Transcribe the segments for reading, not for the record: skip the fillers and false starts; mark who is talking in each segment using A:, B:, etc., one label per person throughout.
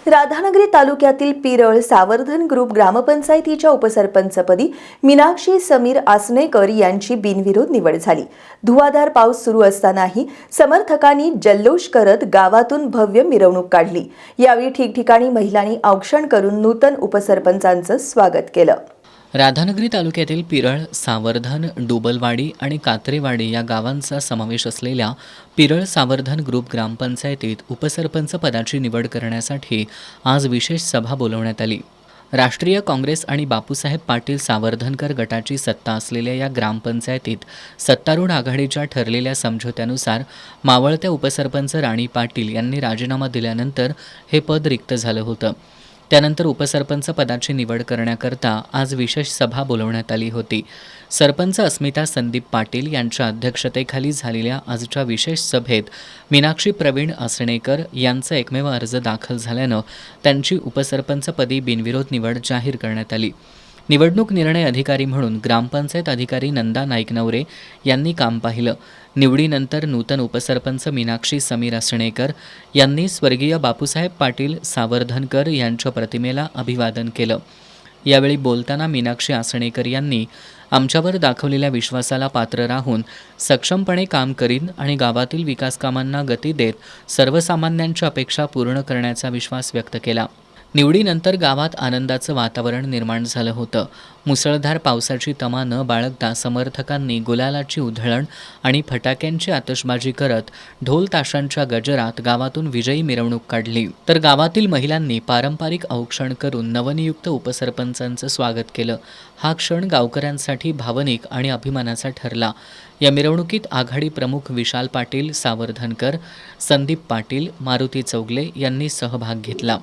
A: राधानगरी तालुक्यातील पिरळ सावर्धन ग्रुप ग्रामपंचायतीच्या उपसरपंचपदी मीनाक्षी समीर आसनेकर यांची बिनविरोध निवड झाली। धुवाधार पाऊस सुरू असतानाही समर्थकांनी जल्लोष करत गावातून भव्य मिरवणूक काढली। यावेळी ठिकठिकाणी महिलांनी औक्षण करून नूतन उपसरपंचांचं स्वागत केलं।
B: राधानगरी तालुक्यातील पिरळ, सावर्धन, डुबलवाडी आणि कात्रेवाडी या गावांचा समावेश असलेल्या पिरळ सावर्धन ग्रुप ग्रामपंचायतीत उपसरपंच पदाची निवड करण्यासाठी आज विशेष सभा बोलवण्यात आली। राष्ट्रीय काँग्रेस आणि बापूसाहेब पाटील सावर्धनकर गटाची सत्ता असलेल्या या ग्रामपंचायतीत सत्तारूढ आघाडीच्या ठरलेल्या समझोत्यानुसार मावळत्या उपसरपंच राणी पाटील यांनी राजीनामा दिल्यानंतर हे पद रिक्त झालं होतं। त्यानंतर उपसरपंच पदाची निवड करण्याकरता आज विशेष सभा बोलवण्यात आली होती। सरपंच अस्मिता संदीप पाटील यांच्या अध्यक्षतेखाली झालेल्या आजच्या विशेष सभेत मीनाक्षी प्रवीण आसणेकर यांचा एकमेव अर्ज दाखल झाल्यानं त्यांची उपसरपंचपदी बिनविरोध निवड जाहीर करण्यात आली। निवडणूक निर्णय अधिकारी म्हणून ग्रामपंचायत अधिकारी नंदा नाईकनवरे यांनी काम पाहिलं। निवडीनंतर नूतन उपसरपंच मीनाक्षी समीर आसणेकर यांनी स्वर्गीय बापूसाहेब पाटील सावर्धनकर यांच्या प्रतिमेला अभिवादन केलं। यावेळी बोलताना मीनाक्षी आसणेकर यांनी आमच्यावर दाखवलेल्या विश्वासाला पात्र राहून सक्षमपणे काम करीन आणि गावातील विकास कामांना गती देत सर्वसामान्यांच्या अपेक्षा पूर्ण करण्याचा विश्वास व्यक्त केला। निवडीनंतर गावात आनंदाचं वातावरण निर्माण झालं होतं। मुसळधार पावसाची तमा न बाळगता समर्थकांनी गुलालाची उधळण आणि फटाक्यांची आतषबाजी करत ढोल ताशांच्या गजरात गावातून विजयी मिरवणूक काढली। तर गावातील महिलांनी पारंपरिक औक्षण करून नवनियुक्त उपसरपंचांचं स्वागत केलं। हा क्षण गावकऱ्यांसाठी भावनिक आणि अभिमानाचा ठरला। या मिरवणुकीत आघाडी प्रमुख विशाल पाटील सावर्धनकर, संदीप पाटील, मारुती चौगले यांनी सहभाग घेतला।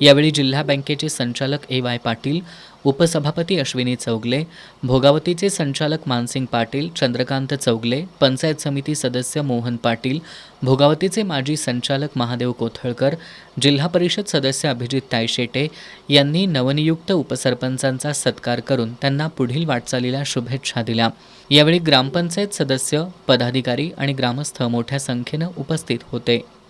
B: यावेळी जिल्हा बँकेचे संचालक ए.वाय. पाटील, उपसभापती अश्विनी चौगले, भोगावतीचे संचालक मानसिंग पाटील, चंद्रकांत चौगले, पंचायत समिती सदस्य मोहन पाटील, भोगावतीचे माजी संचालक महादेव कोथळकर, जिल्हा परिषद सदस्य अभिजित तायशेटे यांनी नवनियुक्त उपसरपंचांचा सत्कार करून त्यांना पुढील वाटचालीला शुभेच्छा दिल्या। यावेळी ग्रामपंचायत सदस्य, पदाधिकारी आणि ग्रामस्थ मोठ्या संख्येनं उपस्थित होते।